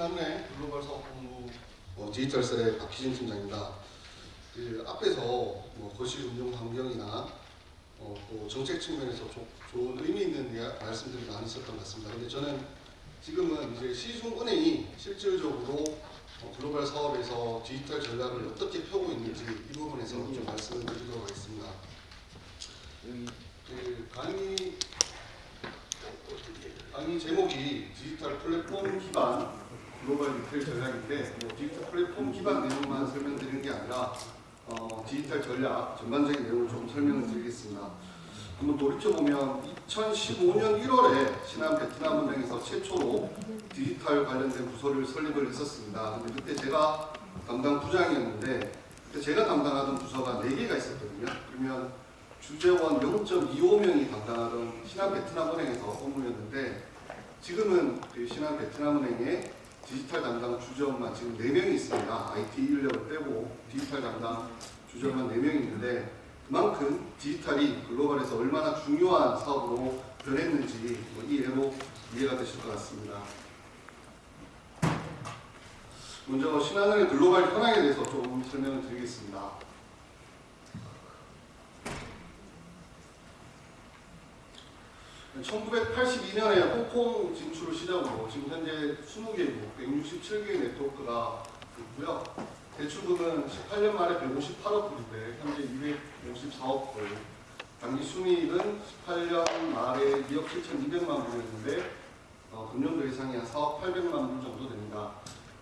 신한은행 글로벌 사업본부 디지털셀의 박희진 팀장입니다. 앞에서 거실 운영 환경이나 또 정책 측면에서 좋은 의미 있는 말씀들이 많이 있었던 것 같습니다. 근데 저는 지금은 이제 시중은행이 실질적으로 글로벌 사업에서 디지털 전략을 어떻게 펴고 있는지 이 부분에서 좀 말씀을 드리도록 하겠습니다. 강의 제목이 디지털 플랫폼 기반 글로벌 리테일 전략인데 디지털 플랫폼 기반 내용만 설명드리는 게 아니라 디지털 전략 전반적인 내용을 좀 설명을 드리겠습니다. 한번 돌이켜보면 2015년 1월에 신한 베트남은행에서 최초로 디지털 관련된 부서를 설립을 했었습니다. 근데 그때 제가 담당 부장이었는데 그때 제가 담당하던 부서가 4개가 있었거든요. 그러면 주재원 0.25명이 담당하던 신한 베트남은행에서 업무였는데 지금은 그 신한 베트남은행에 디지털 담당 주재원만 지금 4명이 있습니다. IT 인력을 빼고 디지털 담당 주재원만 4명이 있는데 그만큼 디지털이 글로벌에서 얼마나 중요한 사업으로 변했는지 이 예로 이해가 되실 것 같습니다. 먼저 신한은행 글로벌 현황에 대해서 좀 설명을 드리겠습니다. 1982년에 홍콩 진출을 시작으로 지금 현재 20개국, 167개의 네트워크가 있고요. 대출금은 18년 말에 158억 불인데 현재 254억 불. 당기 순이익은 18년 말에 2억 7,200만 불이었는데 금년도 예상이 한 4억 800만 불 정도 됩니다.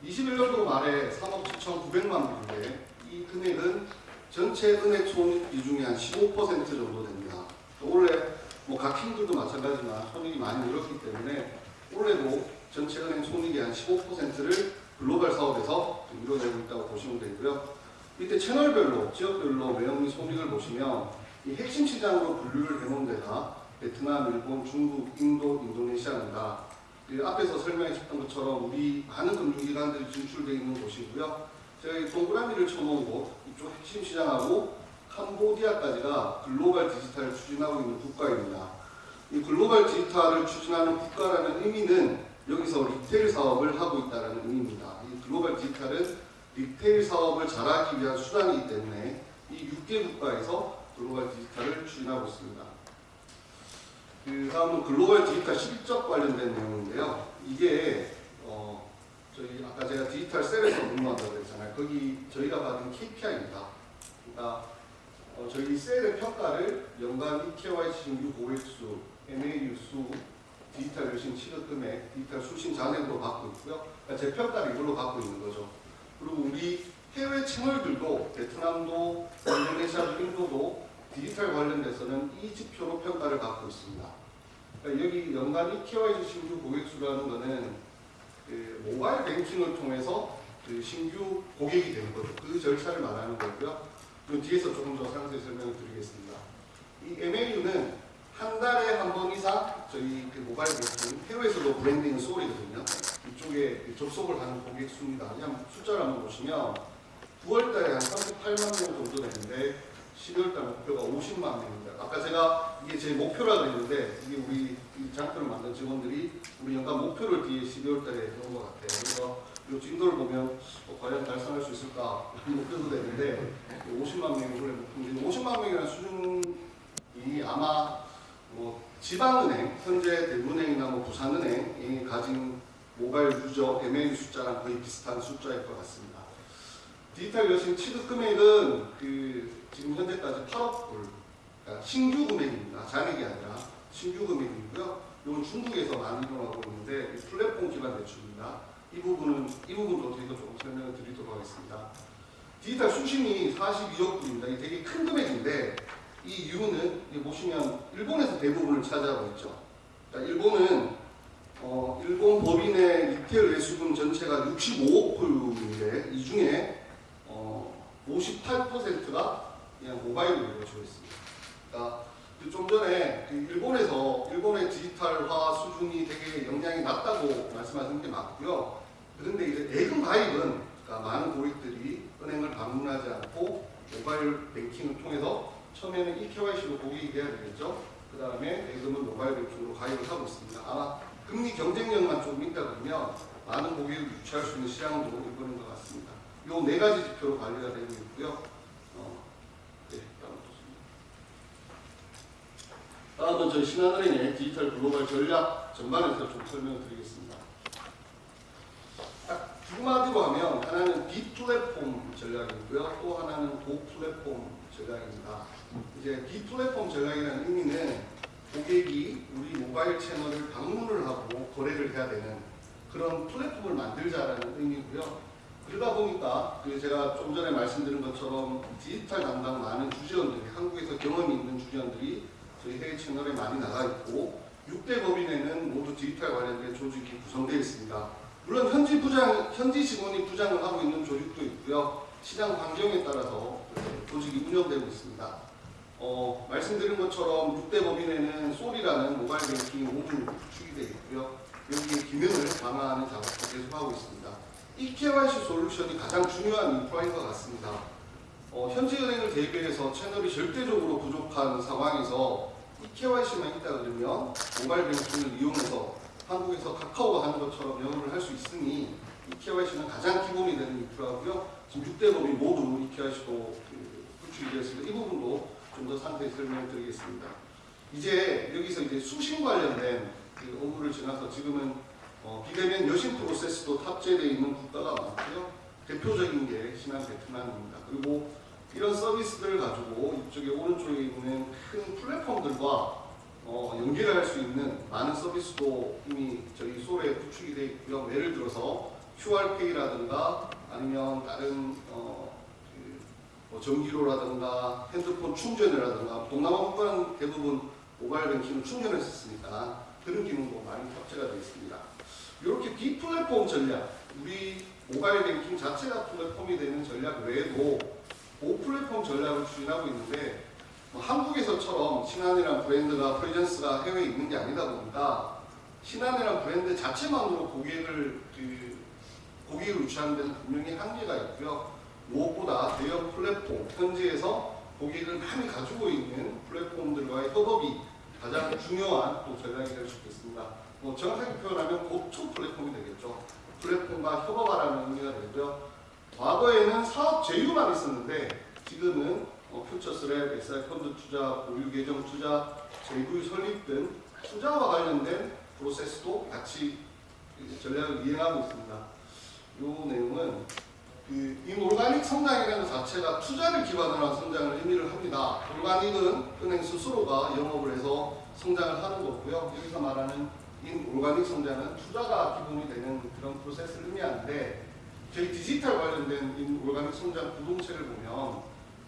21년도 말에 3억 7,900만 불인데 이 금액은 전체 은행 손익 비중이 한 15% 정도 됩니다. 올해 각 팀들도 마찬가지지만 손익이 많이 늘었기 때문에 올해도 전체 은행 손익의 한 15%를 글로벌 사업에서 이뤄내고 있다고 보시면 되고요. 이때 채널별로, 지역별로 매형리 손익을 보시면 이 핵심 시장으로 분류를 해놓은 데가 베트남, 일본, 중국, 인도, 인도네시아입니다. 앞에서 설명했던 것처럼 우리 많은 금융기관들이 진출되어 있는 곳이고요. 제가 이 동그라미를 쳐놓은 곳, 이쪽 핵심 시장하고 캄보디아까지가 글로벌 디지털을 추진하고 있는 국가입니다. 이 글로벌 디지털을 추진하는 국가라는 의미는 여기서 리테일 사업을 하고 있다는 의미입니다. 이 글로벌 디지털은 리테일 사업을 잘하기 위한 수단이기 때문에 이 6개 국가에서 글로벌 디지털을 추진하고 있습니다. 다음은 글로벌 디지털 실적 관련된 내용인데요. 이게 저희 아까 제가 디지털 셀에서 근무한다고 했잖아요. 거기 저희가 받은 KPI입니다. 그러니까 저희 셀의 평가를 연간 EKYC 신규 고객수, MAU 수, 디지털 열심 취득 금액, 디지털 수신 잔액으로 받고 있고요. 그러니까 제 평가를 이걸로 받고 있는 거죠. 그리고 우리 해외 채널들도 베트남도, 인도네시아도, 인도도 디지털 관련돼서는 이 지표로 평가를 받고 있습니다. 그러니까 여기 연간 EKYC 신규 고객수라는 거는 그 모바일 뱅킹을 통해서 그 신규 고객이 되는 거죠. 그 절차를 말하는 거고요. 그럼 뒤에서 조금 더 상세히 설명을 드리겠습니다. 이 MAU는 한 달에 한 번 이상 저희 그 모바일 뱅킹, 해외에서도 브랜딩은 소울이거든요. 이쪽에 접속을 하는 고객 수입니다. 그냥 숫자를 한번 보시면 9월달에 한 38만 명 정도 되는데 12월달 목표가 50만 명입니다. 아까 제가 이게 제 목표라고 했는데 이게 우리 이 장표를 만든 직원들이 우리 연간 목표를 뒤에 12월달에 넣은 것 같아요. 그래서 이 진도를 보면 과연 달성할 수 있을까 목표도 되는데 50만 명이 원래 목표인데 50만 명이라는 수준이 아마 지방은행, 현재 대구은행이나 부산은행이 가진 모바일 유저 MAU 숫자랑 거의 비슷한 숫자일 것 같습니다. 디지털 여신 취득 금액은 지금 현재까지 8억 불, 그러니까 신규 금액입니다. 잔액이 아니라 신규 금액이고요. 이건 중국에서 많이 이용하고 있는데 플랫폼 기반 대출입니다. 이 부분도 저희가 조금 설명을 드리도록 하겠습니다. 디지털 수신이 42억 불입니다. 이게 되게 큰 금액인데 이 이유는 보시면 일본에서 대부분을 차지하고 있죠. 그러니까 일본은 일본 법인의 리테일 외수금 전체가 65억 불인데 이 중에 58%가 그냥 모바일로 이루어지고 있습니다. 그러니까 좀 전에 일본의 디지털화 수준이 되게 영향이 낮다고 말씀하신 게 맞고요. 그런데 이제 대금 가입은 그러니까 많은 고객들이 은행을 방문하지 않고 모바일 뱅킹을 통해서 처음에는 EKYC로 고객이 돼야 되겠죠. 그 다음에 대금은 모바일 뱅킹으로 가입을 하고 있습니다. 아마 금리 경쟁력만 좀 있다 그러면 많은 고객을 유치할 수 있는 시장도 이번인 것 같습니다. 이 네 가지 지표로 관리가 되고 있고요. 네, 다음은 저희 신한은행의 디지털 글로벌 전략 전반에서 좀 설명을 드리겠습니다. 딱 두 마디로 하면 하나는 비플랫폼 전략이고요. 또 하나는 고플랫폼 전략입니다. 이제 비플랫폼 전략이라는 의미는 고객이 우리 모바일 채널을 방문을 하고 거래를 해야 되는 그런 플랫폼을 만들자라는 의미고요. 그러다 보니까 제가 좀 전에 말씀드린 것처럼 디지털 담당 많은 주지원들이 한국에서 경험이 있는 주지원들이 저희 해외 채널에 많이 나가 있고 6대 법인에는 모두 디지털 관련된 조직이 구성되어 있습니다. 물론 현지 직원이 부장을 하고 있는 조직도 있고요. 시장 환경에 따라서 조직이 운영되고 있습니다. 말씀드린 것처럼 6대 법인에는 솔이라는 모바일 뱅킹 5분 구축이 되어 있고요. 여기에 기능을 강화하는 작업도 계속하고 있습니다. eKYC 솔루션이 가장 중요한 인프라인 것 같습니다. 현지은행을 대비해서 채널이 절대적으로 부족한 상황에서 eKYC만 있다 그러면 모바일 뱅킹을 이용해서 한국에서 카카오가 하는 것처럼 영업을 할 수 있으니 eKYC는 가장 기본이 되는 인프라고요. 지금 6대 법인 모두 eKYC도 구축이 되었습니다. 이 부분도 좀 더 상세히 설명드리겠습니다. 이제 여기서 이제 수신 관련된 업무를 지나서 지금은 비대면 여신 프로세스도 탑재되어 있는 국가가 많고요. 대표적인 게 신한 베트남입니다. 그리고 이런 서비스들을 가지고 이쪽에 오른쪽에 있는 큰 플랫폼들과 연계를 할 수 있는 많은 서비스도 이미 저희 솔에 구축이 되어 있고요. 예를 들어서 QR페이라든가 아니면 다른 전기료라든가 핸드폰 충전이라든가 동남아 국가는 대부분 모바일 뱅킹을 충전했었으니까 그런 기능도 많이 탑재가 되어 있습니다. 이렇게 비플랫폼 전략, 우리 모바일 뱅킹 자체가 플랫폼이 되는 전략 외에도 고플랫폼 전략을 추진하고 있는데 한국에서처럼 신한이라는 브랜드가 프레젠스가 해외에 있는 게 아니다 보니까 신한이라는 브랜드 자체만으로 고객을 유치하는 데는 분명히 한계가 있고요. 무엇보다 대형 플랫폼, 현지에서 고객을 많이 가지고 있는 플랫폼들과의 협업이 가장 중요한 또 전략이 될 수 있겠습니다. 정확하게 표현하면 고투 플랫폼이 되겠죠. 플랫폼과 협업하라는 의미가 되고요. 과거에는 사업 제휴만 있었는데 지금은 퓨처스랩, SI 펀드 투자, 보유 계정 투자, 제휴 설립 등 투자와 관련된 프로세스도 같이 전략을 이행하고 있습니다. 이 내용은 이노가닉 성장이라는 자체가 투자를 기반으로 한 성장을 의미를 합니다. 오르가닉은 은행 스스로가 영업을 해서 성장을 하는 거고요. 여기서 말하는 인오르가닉 성장은 투자가 기본이 되는 그런 프로세스를 의미하는데 저희 디지털 관련된 인오르가닉 성장 구동체를 보면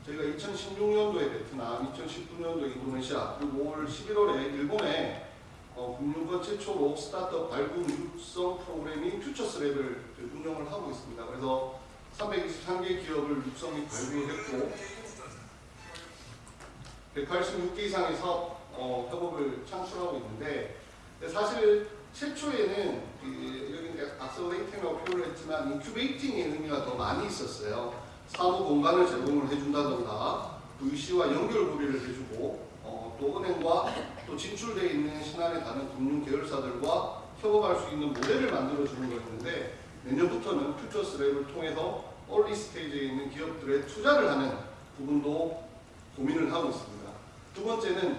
저희가 2016년도에 베트남, 2019년도에 인도네시아, 그리고 올 11월에 일본에 금융권 최초로 스타트업 발굴 육성 프로그램인 퓨처스랩을 운영을 하고 있습니다. 그래서 323개 기업을 육성 및 발굴했고 186개 이상의 사업 협업을 창출하고 있는데 사실 최초에는 여기 악셀레이팅이라고 표현을 했지만 인큐베이팅의 의미가 더 많이 있었어요. 사무 공간을 제공을 해준다던가 VC와 연결 고리를 해주고 또 은행과 또 진출되어 있는 신한의 다른 금융 계열사들과 협업할 수 있는 모델을 만들어주는 거였는데 내년부터는 퓨처스랩을 통해서 얼리 스테이지에 있는 기업들의 투자를 하는 부분도 고민을 하고 있습니다. 두 번째는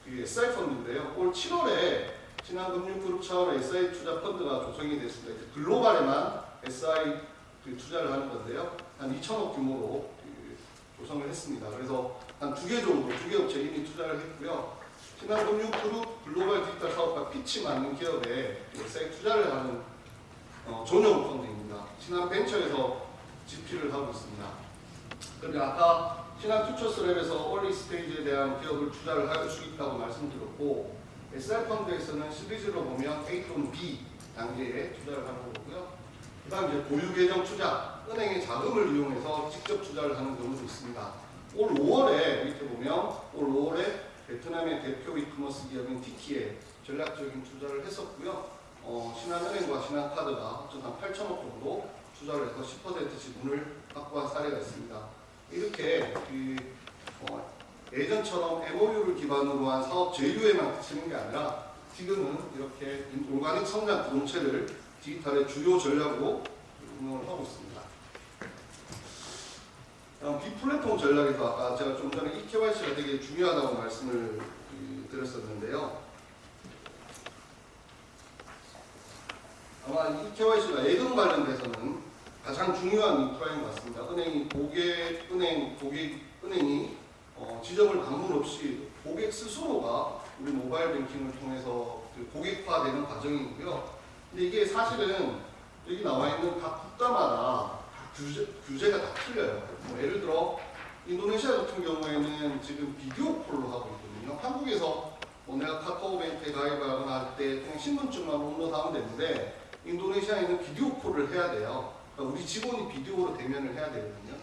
SI 펀드인데요. 올 7월에 신한금융그룹 차원의 SI 투자 펀드가 조성이 됐습니다. 이제 글로벌에만 SI 투자를 하는 건데요. 한 2천억 규모로 조성을 했습니다. 그래서 한 2개 정도, 2개 업체 이미 투자를 했고요. 신한금융그룹 글로벌 디지털 사업과 피치 맞는 기업에 SI 투자를 하는 전용 펀드입니다. 신한벤처에서 집필을 하고 있습니다. 그런데 아까 신한퓨처스랩에서 얼리 스테이지에 대한 기업을 투자를 할 수 있다고 말씀드렸고 SI 펀드에서는 시리즈로 보면 A 또는 B 단계에 투자를 하는 거고요. 그 다음 이제 보유 계정 투자, 은행의 자금을 이용해서 직접 투자를 하는 경우도 있습니다. 올 5월에 밑에 보면 올 5월에 베트남의 대표 이커머스 기업인 티키에 전략적인 투자를 했었고요. 신한은행과 신한카드가 합쳐서 한 8천억 정도 투자를 해서 10%씩 문을 확보한 사례가 있습니다. 이렇게 예전처럼 MOU를 기반으로 한 사업 제휴에만 그치는 게 아니라 지금은 이렇게 오르가닉 성장 구동체를 디지털의 주요 전략으로 운영을 하고 있습니다. 다음 비플랫폼 전략에서 아까 제가 좀 전에 eKYC가 되게 중요하다고 말씀을 드렸었는데요. 아마 eKYC가 예금 관련돼서는 가장 중요한 인프라인 것 같습니다. 은행이 지점을 방문 없이 고객 스스로가 우리 모바일 뱅킹을 통해서 고객화되는 과정이고요. 근데 이게 사실은 여기 나와 있는 각 국가마다 규제가 다 틀려요. 예를 들어 인도네시아 같은 경우에는 지금 비디오 콜로 하고 있거든요. 한국에서 내가 카카오뱅크에 가입하거나 할 때 그냥 신분증만 업로드하면 되는데 인도네시아에는 비디오 콜을 해야 돼요. 그러니까 우리 직원이 비디오로 대면을 해야 되거든요.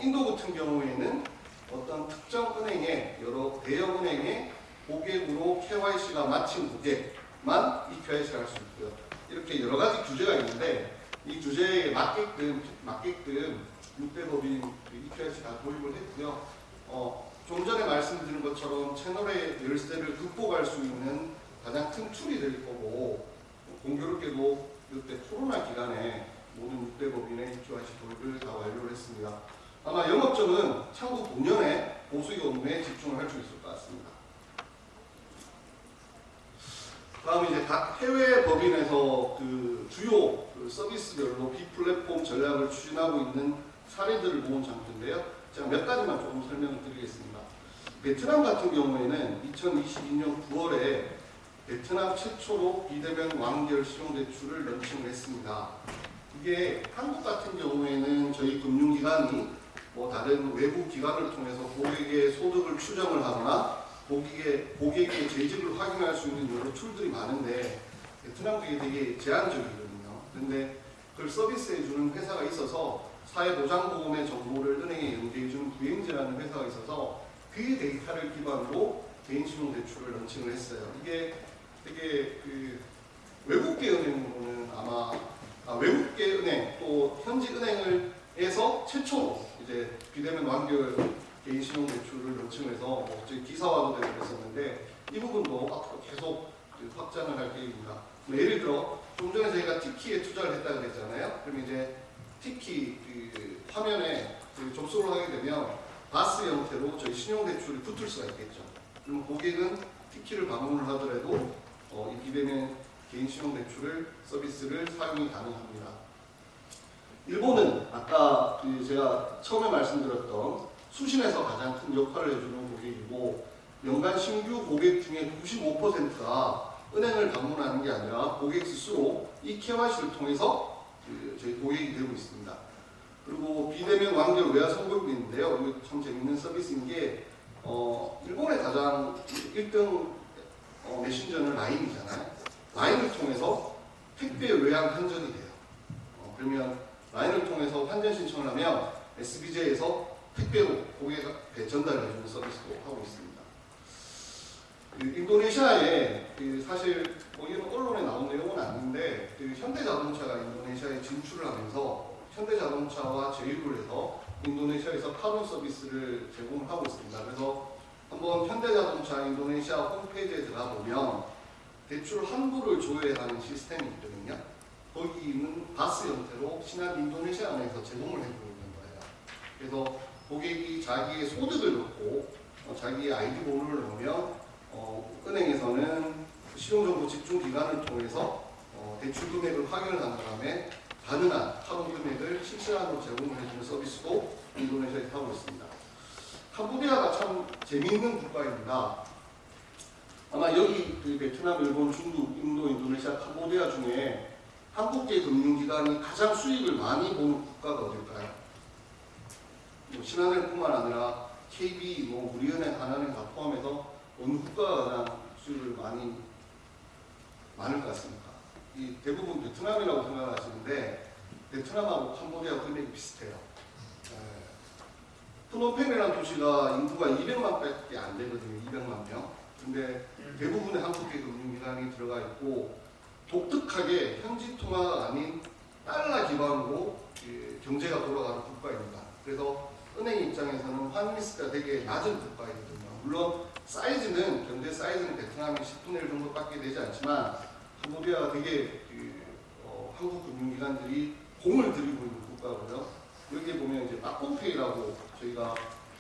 인도 같은 경우에는 어떤 특정 은행의 여러 대형 은행의 고객으로 KYC가 마친 고객만 eKYC를 할 수 있고요. 이렇게 여러 가지 규제가 있는데 이 규제에 맞게끔 6대 법인 eKYC 다 도입을 했고요. 좀 전에 말씀드린 것처럼 채널의 열쇠를 극복할 수 있는 가장 큰 툴이 될 거고 공교롭게도 이때 코로나 기간에 모든 6대 법인의 eKYC 도입을 다 완료를 했습니다. 아마 영업점은 향후 5년에 보수익 업무에 집중을 할 수 있을 것 같습니다. 다음 이제 각 해외 법인에서 주요 서비스별로 비플랫폼 전략을 추진하고 있는 사례들을 모은 장표인데요. 제가 몇 가지만 조금 설명을 드리겠습니다. 베트남 같은 경우에는 2022년 9월에 베트남 최초로 비대면 완결 신용대출을 런칭을 했습니다. 이게 한국 같은 경우에는 저희 금융기관이 다른 외부 기관을 통해서 고객의 소득을 추정을 하거나 고객의 재직을 확인할 수 있는 여러 툴들이 많은데 베트남 그게 되게 제한적이거든요. 그런데 그걸 서비스해주는 회사가 있어서 사회보장보험의 정보를 은행에 연계해주는 부행제라는 회사가 있어서 그 데이터를 기반으로 개인신용대출을 런칭을 했어요. 이게 되게 외국계 은행으로는 외국계 은행 또 현지 은행에서 최초로 이제 비대면 완결 개인신용대출을 런칭해서 저희 기사화도 되고 그랬었는데 이 부분도 앞으로 계속 확장을 할 계획입니다. 예를 들어 좀 전에 저희가 티키에 투자를 했다고 그랬잖아요. 그럼 이제 티키 화면에 접속을 하게 되면 바스 형태로 저희 신용대출이 붙을 수가 있겠죠. 그럼 고객은 티키를 방문을 하더라도 이 비대면 개인신용대출을 서비스를 사용이 가능합니다. 일본은 아까 제가 처음에 말씀드렸던 수신에서 가장 큰 역할을 해주는 고객이고 연간 신규 고객 중에 95%가 은행을 방문하는 게 아니라 고객 스스로 eKYC를 통해서 저희 고객이 되고 있습니다. 그리고 비대면 완결 외화 선고용도 있는데요. 이거 참 재밌는 서비스인 게 일본의 가장 1등 메신저는 라인이잖아요. 라인을 통해서 택배 외양 환전이 돼요. 그러면 라인을 통해서 환전 신청을 하면 SBJ에서 택배로 고객에 전달을 해주는 서비스도 하고 있습니다. 인도네시아에 사실 이런 언론에 나온 내용은 아닌데 현대자동차가 인도네시아에 진출을 하면서 현대자동차와 제휴를 해서 인도네시아에서 카본 서비스를 제공하고 있습니다. 그래서 한번 현대자동차 인도네시아 홈페이지에 들어가 보면 대출 환불을 조회하는 시스템이 있거든요. 거기는 바스 형태로 신한 인도네시아 안에서 제공을 해주고 있는 거예요. 그래서 고객이 자기의 소득을 넣고 자기의 아이디 번호를 넣으면 은행에서는 신용정보 집중기관을 통해서 대출 금액을 확인을 한 다음에 가능한 카본 금액을 실시간으로 제공을 해주는 서비스도 인도네시아에 하고 있습니다. 캄보디아가 참 재미있는 국가입니다. 아마 여기 베트남, 일본, 중국, 인도, 인도네시아, 캄보디아 중에 한국계 금융기관이 가장 수익을 많이 보는 국가가 어딜까요? 신한은행뿐만 아니라 KB, 우리은행, 하나은행 다 포함해서 어느 국가가 가장 수익을 많을 것 같습니까? 대부분 베트남이라고 생각하시는데 베트남하고 캄보디아 금액이 비슷해요. 프놈펜이라는 도시가 인구가 200만밖에 안 되거든요. 200만 명. 근데 대부분의 한국계 금융기관이 들어가 있고 독특하게 현지 통화가 아닌 달러 기반으로 경제가 돌아가는 국가입니다. 그래서 은행 입장에서는 환리스크가 되게 낮은 국가이거든요. 물론 사이즈는 경제 사이즈는 베트남이 10분의 1 정도밖에 되지 않지만 캄보디아가 되게 한국 금융기관들이 공을 들이고 있는 국가고요. 여기 보면 이제 빠꼬페이라고 저희가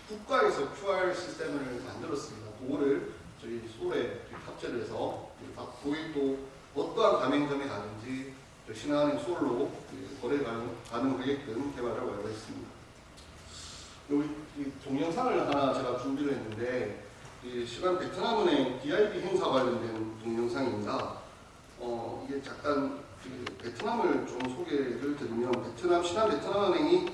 국가에서 QR 시스템을 만들었습니다. 그거를 저희 솔에 탑재를 해서 거기 또 어떠한 가맹점에 가든지 신한은행 솔로 거래 가능하게끔 개발을 완료했습니다. 여기 동영상을 하나 제가 준비를 했는데 신한 베트남은행 DIB 행사 관련된 동영상입니다. 이게 잠깐 베트남을 좀 소개를 드리면 신한 베트남은행이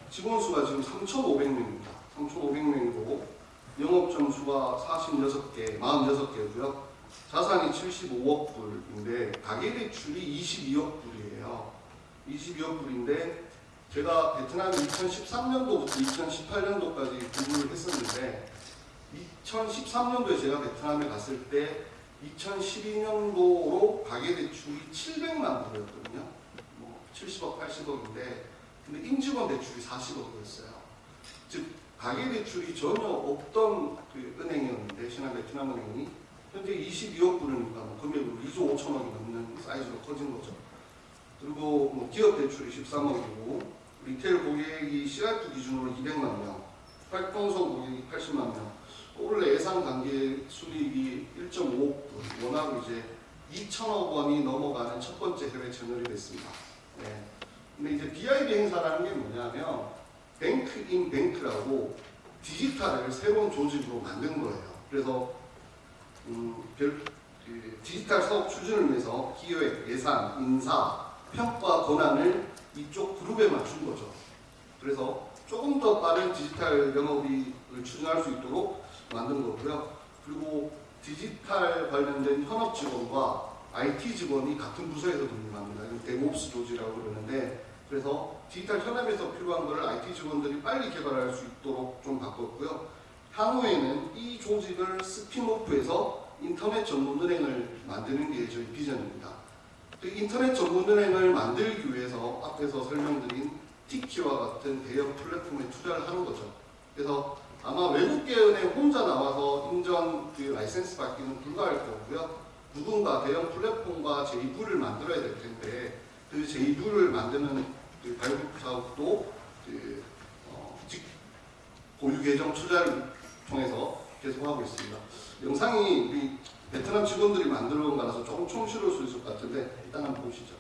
직원 수가 지금 3,500명입니다. 3,500명이고 영업점 수가 46개고요. 자산이 75억 불인데 가계 대출이 22억 불이에요. 22억 불인데 제가 베트남에 2013년도부터 2018년도까지 근무를 했었는데 2013년도에 제가 베트남에 갔을 때 2012년도로 가계대출이 700만 불이었거든요. 70억, 80억인데 근데 임직원 대출이 40억이었어요. 즉 가계대출이 전혀 없던 그 은행이었는데 신한 베트남은행이 현재 22억 불이니까 금액으로 2조 5천억이 넘는 사이즈로 커진 거죠. 그리고 기업 대출이 13억이고 리테일 고객이 CRF 기준으로 200만 명, 활동성 고객이 80만 명, 올해 예상 단계 순이익이 1.5억 불, 원화로 이제 2천억 원이 넘어가는 첫 번째 해외 채널이 됐습니다. 네. 근데 이제 BIB 행사라는 게 뭐냐면 뱅크 인 뱅크라고 디지털을 새로운 조직으로 만든 거예요. 그래서 디지털 사업 추진을 위해서 기획, 예산, 인사, 평가 권한을 이쪽 그룹에 맞춘 거죠. 그래서 조금 더 빠른 디지털 영업을 추진할 수 있도록 만든 거고요. 그리고 디지털 관련된 현업 직원과 IT 직원이 같은 부서에서 근무합니다. 데브옵스 조직이라고 그러는데 그래서 디지털 현업에서 필요한 것을 IT 직원들이 빨리 개발할 수 있도록 좀 바꿨고요. 향후에는 이 조직을 스핀오프해서 인터넷 전문은행을 만드는 게 저희 비전입니다. 그 인터넷 전문은행을 만들기 위해서 앞에서 설명드린 티키와 같은 대형 플랫폼에 투자를 하는 거죠. 그래서 아마 외국계 은행 혼자 나와서 인전 라이센스 받기는 불가할 거고요. 누군가 대형 플랫폼과 제2부를 만들어야 될 텐데 그 제2부를 만드는 발굴 사업도 고유 계정 투자를 통해서 계속하고 있습니다. 영상이 우리 베트남 직원들이 만들어 온 거라서 조금 촌스러울 수 있을 것 같은데 일단 한번 보시죠.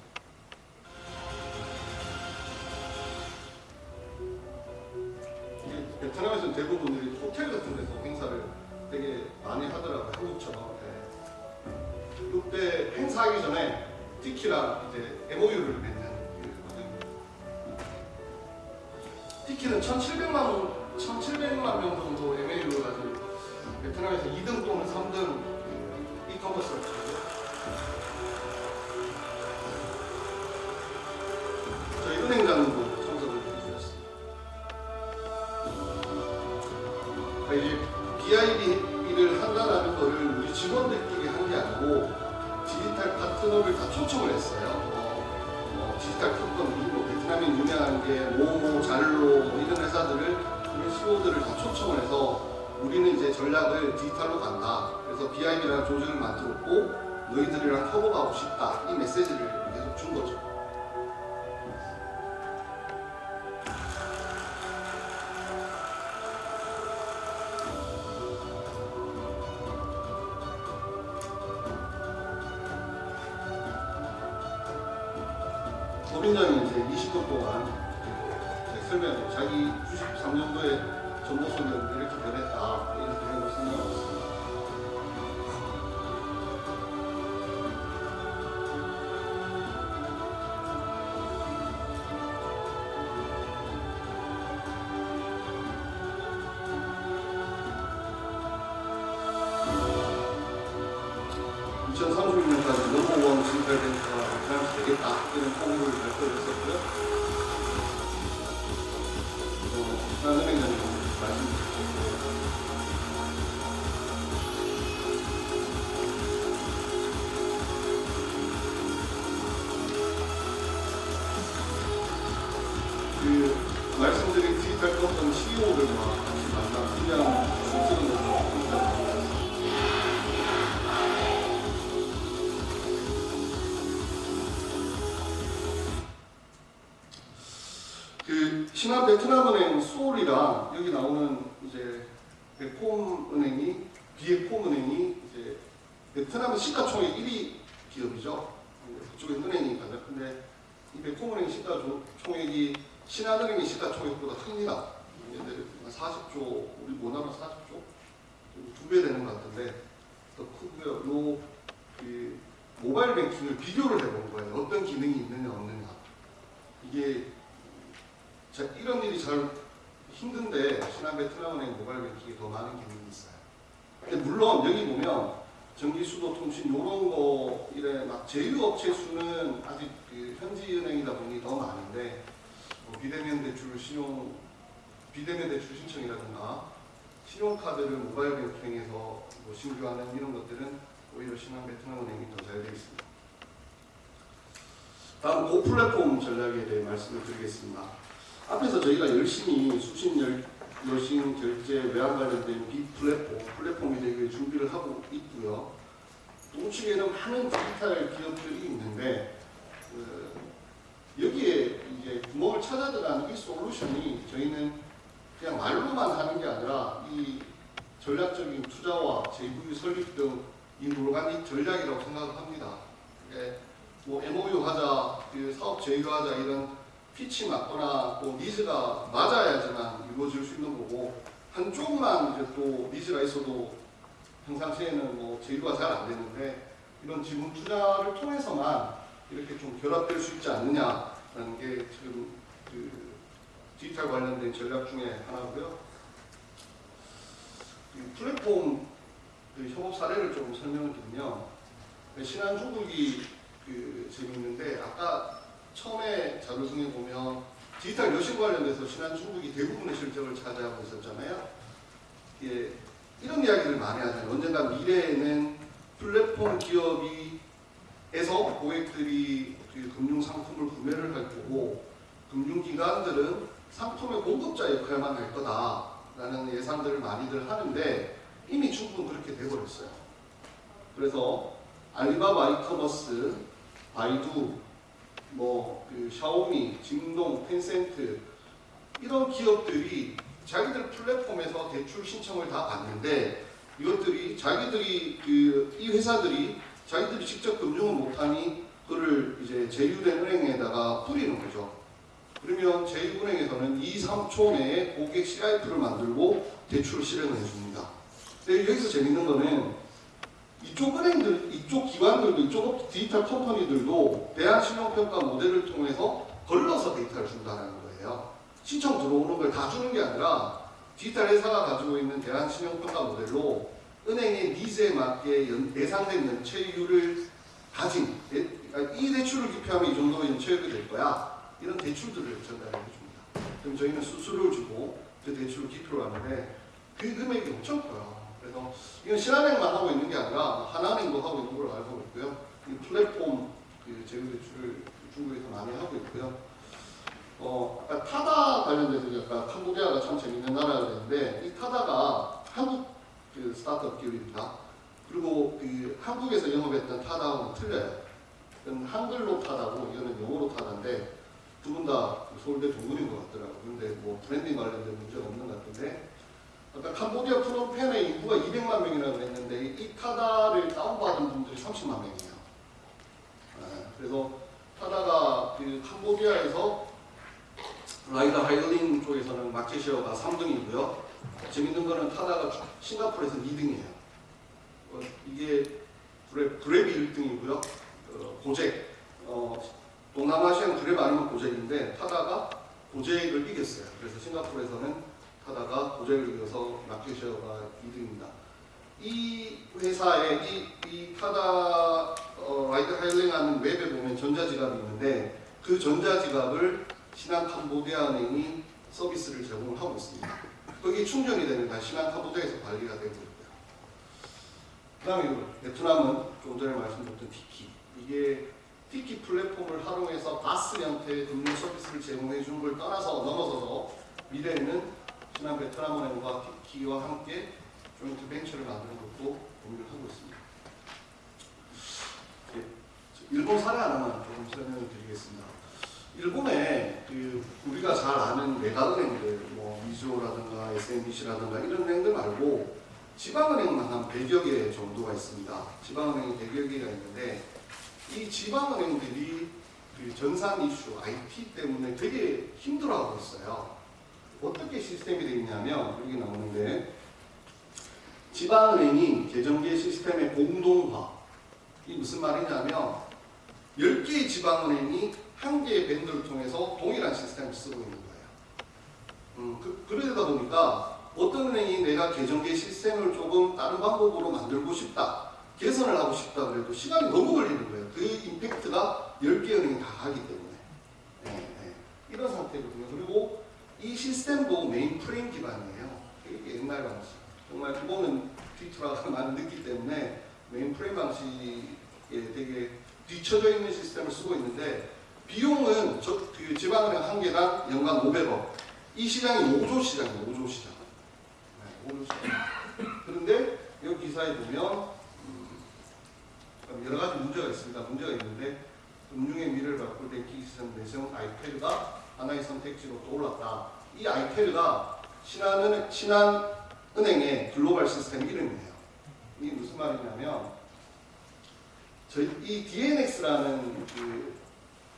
베트남에서는 대부분들이 호텔 같은 데서 행사를 되게 많이 하더라고요. 한국처럼. 네. 그때 행사하기 전에 티키랑 이제 MOU를 맺는 거거든요. 티키는 1,700만 명 정도 MOU를 가지고 베트남에서 2등 또는 3등 이커머스 업체고요. 저희 은행장도 참석을 해주셨습니다. 이제 BIB를 한다는 거를 우리 직원들끼리 한 게 아니고 디지털 파트너를 다 초청을 했어요. 디지털 파트너, 베트남에 유명한 게 모모, 잘로 이런 회사들을 우리 CEO들을 다 초청을 해서 우리는 이제 전략을 디지털로 간다. 그래서 BIB라는 조직을 만들었고 너희들이랑 협업하고 싶다. 이 메시지를 계속 준 거죠. 법인장이 이제 20분 동안 설명하고 자기 93년도에 정보소득 이렇게 변했다 이런 내용을 설명하고 있습니다. 넘버원 디지털 뱅크가 베트남에서 되겠다 이런 포부를 발표를 했었고요. 은행장님 말씀 주셨고 말씀드린 디지털 컴퍼니 CEO들과 같이 만나 그냥 수술을 신한 베트남은행 소울이랑 여기 나오는 이제 베콤은행이 비에콤은행이 이제 베트남은 시가총액 1위 기업이죠. 그쪽에 은행이 가장 큰데 이 베콤은행 시가총액이 신한은행의 시가총액보다 큽니다. 얘들 40조, 우리 원화로 40조, 2배 되는 것 같은데 더 크고요. 요 그 모바일 뱅킹을 비교를 해본 거예요. 어떤 기능이 있느냐 없느냐. 이게 이런 일이 잘 힘든데 신한 베트남은행 모바일 뱅킹이 더 많은 기능이 있어요. 근데 물론 여기 보면 전기, 수도, 통신 이런 거 이래 막 제휴업체 수는 아직 그 현지은행이다 보니 더 많은데 비대면 대출 신청이라든가 신용카드를 모바일 뱅킹에서 신규하는 이런 것들은 오히려 신한 베트남은행이 더 잘 되어 있습니다. 다음 고플랫폼 전략에 대해 말씀을 드리겠습니다. 앞에서 저희가 열심히 수신 여신 결제 외환 관련된 플랫폼이 되게 준비를 하고 있고요. 또 우측에는 많은 디지털 기업들이 있는데 여기에 이제 구멍을 찾아 들어가는 이 솔루션이 저희는 그냥 말로만 하는 게 아니라 이 전략적인 투자와 재구유 설립 등 이 물간이 전략이라고 생각을 합니다. 뭐 MOU 하자, 그 사업 제휴하자 이런 피치 맞거나 또 니즈가 맞아야지만 이루어질 수 있는 거고 한쪽만 이제 또 니즈가 있어도 평상시에는 뭐 제휴가 잘 안 되는데 이런 지분 투자를 통해서만 이렇게 좀 결합될 수 있지 않느냐라는 게 지금 그 디지털 관련된 전략 중에 하나고요. 이 플랫폼 그 협업 사례를 좀 설명을 드리면 신한중국이 그 재미있는데 아까 처음에 자료 중에 보면 디지털 여신 관련돼서 신한중국이 대부분의 실적을 차지하고 있었잖아요. 예, 이런 이야기를 많이 하잖아요. 언젠가 미래에는 플랫폼 기업에서 고객들이 그 금융 상품을 구매를 할 거고 금융기관들은 상품의 공급자 역할만 할 거다라는 예상들을 많이들 하는데 이미 중국은 그렇게 돼버렸어요. 그래서 알리바바 이커머스, 바이두, 그 샤오미, 징동, 텐센트 이런 기업들이 자기들 플랫폼에서 대출 신청을 다 받는데 이것들이 이 회사들이 자기들이 직접 금융을 못하니 그를 이제 제휴된 은행에다가 뿌리는 거죠. 그러면 제휴은행에서는 2, 3초 내에 고객 CIF를 만들고 대출을 실행을 해줍니다. 근데 여기서 재밌는 거는 이쪽 은행들, 이쪽 기관들도, 이쪽 디지털 컴퍼니들도 대한신용평가 모델을 통해서 걸러서 데이터를 준다는 거예요. 신청 들어오는 걸 다 주는 게 아니라 디지털 회사가 가지고 있는 대한신용평가 모델로 은행의 니즈에 맞게 예상된 연체율을 가진 이 대출을 기표하면 이 정도의 연체율이 될 거야. 이런 대출들을 전달해 줍니다. 그럼 저희는 수수료를 주고 그 대출을 기표를 하는데 그 금액이 엄청 커요. 그래서 이건 신한은행만 하고 있는 게 아니라 하나은행도 하고 있는 걸로 알고 있고요. 이 플랫폼 그 제휴 대출을 중국에서 많이 하고 있고요. 아까 타다 관련돼서 아까 캄보디아가 참 재밌는 나라가 되는데 이 타다가 한국 그 스타트업 기업입니다. 그리고 그 한국에서 영업했던 타다하고는 틀려요. 이건 한글로 타다고 이거는 영어로 타다인데 두 분 다 서울대 동문인 것 같더라고요. 근데 뭐 브랜딩 관련된 문제가 없는 것 같은데 아까 캄보디아 프놈펜의 인구가 200만 명이라고 했는데 이 타다를 다운받은 분들이 30만 명이에요. 그래서 타다가 그 캄보디아에서 라이더 하이링 쪽에서는 마켓 쉐어가 3등이고요. 재밌는 거는 타다가 싱가포르에서 2등이에요. 이게 그랩이 1등이고요. 고잭, 동남아시아는 그랩 아니면 고잭인데 타다가 고잭을 이겼어요. 그래서 싱가포르에서는 타다가 고잭을 이겨서 마켓 쉐어가 2등입니다. 이 회사의 이 타다 라이더 하이링하는 웹에 보면 전자지갑이 있는데 그 전자지갑을 신한 캄보디아은행이 서비스를 제공을 하고 있습니다. 거기 충전이 되는 다 신한 캄보디아에서 관리가 되고 있고요. 그 다음에 베트남은 조금 전에 말씀드렸던 티키. 이게 티키 플랫폼을 활용해서 바스 형태의 금융 서비스를 제공해 준 걸 넘어서서 미래에는 신한 베트남은행과 티키와 함께 조인트 벤처를 만드는 것도 고민을 하고 있습니다. 일본 사례 하나만 조금 설명을 드리겠습니다. 일본에 우리가 잘 아는 메가은행들, 뭐 미즈호라든가 SMBC라든가 이런 은행들 말고 지방은행만 한 100여 개 정도가 있습니다. 지방은행이 100여 개가 있는데 이 지방은행들이 전산 이슈, IT 때문에 되게 힘들어하고 있어요. 어떻게 시스템이 되어 있냐면 여기 나오는데 지방은행이 계정계 시스템의 공동화. 이 무슨 말이냐면 10개의 지방은행이 한 개의 밴드를 통해서 동일한 시스템을 쓰고 있는 거예요. 그러다 보니까 어떤 은행이 내가 계정계 시스템을 조금 다른 방법으로 만들고 싶다, 개선을 하고 싶다 그래도 시간이 너무 걸리는 거예요. 그 임팩트가 10개 은행이 다 하기 때문에. 이런 상태거든요. 그리고 이 시스템도 메인프레임 기반이에요. 이게 옛날 방식. 정말 그거는 디트라가 많이 늦기 때문에 메인프레임 방식에 되게 뒤쳐져 있는 시스템을 쓰고 있는데 비용은 그 지방은행 한 개당 연간 500억. 이 시장이 5조 시장이에요. 5조 시장. 5조 시장. 그런데 여기 기사에 보면 여러 가지 문제가 있습니다. 문제가 있는데 금융의 미래를 바꿀 뱅킹 시스템 내세운 아이텔가 하나의 선택지로 떠올랐다. 이 아이텔가 신한은행의 글로벌 시스템 이름이에요. 이게 무슨 말이냐면 이 DNX라는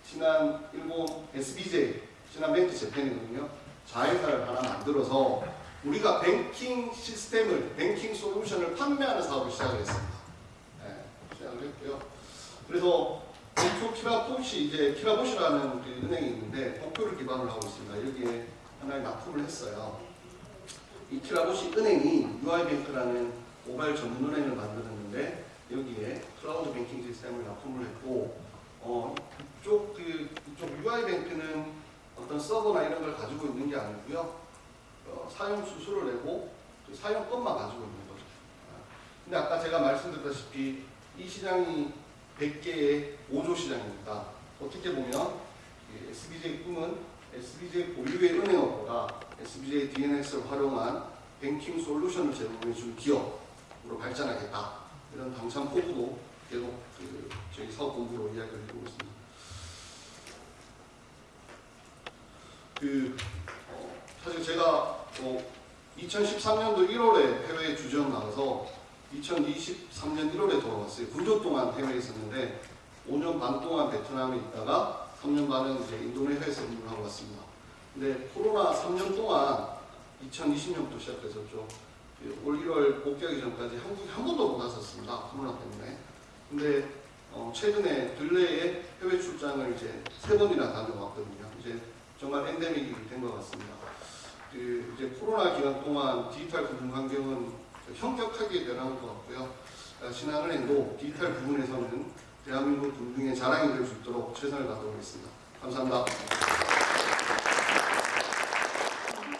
신한 일본 SBJ, 신한뱅크 재팬이거든요. 자회사를 하나 만들어서 우리가 뱅킹 시스템을, 뱅킹 솔루션을 판매하는 사업을 시작을 했습니다. 시작을 했고요. 그래서 도쿄 키라보시라는 은행이 있는데 도쿄를 기반으로 하고 있습니다. 여기에 하나의 납품을 했어요. 이 키라보시 은행이 UI뱅크라는 모바일 전문 은행을 만들었는데 여기에 클라우드 뱅킹 시스템을 납품을 했고 이쪽 UI뱅크는 어떤 서버나 이런 걸 가지고 있는 게 아니고요. 사용 수수료를 내고 사용권만 가지고 있는 거죠. 근데 아까 제가 말씀드렸다시피 이 시장이 100개의 5조 시장입니다. 어떻게 보면 SBJ 꿈은 SBJ 고유의 은행업보다 SBJ DNX를 활용한 뱅킹 솔루션을 제공해줄 기업으로 발전하겠다. 이런 당찬 포부도 계속 저희 사업 본부로 이야기를 해보고 있습니다. 사실 제가 2013년도 1월에 해외 주전 나가서 2023년 1월에 돌아왔어요. 9년 동안 해외에 있었는데 5년 반 동안 베트남에 있다가 3년 반은 이제 인도네시아에서 근무를 하고 왔습니다. 근데 코로나 3년 동안 2020년부터 시작했었죠. 올 1월 복귀하기 전까지 한국에 한 번도 못 왔었습니다. 코로나 때문에. 근데 최근에 근래에 해외 출장을 이제 3번이나 다녀왔거든요. 이제 정말 엔데믹이 된 것 같습니다. 이제 코로나 기간 동안 디지털 금융 환경은 현격하게 변한 것 같고요. 신한은행도 디지털 부분에서는 대한민국 금융의 자랑이 될 수 있도록 최선을 다하도록 하겠습니다. 감사합니다.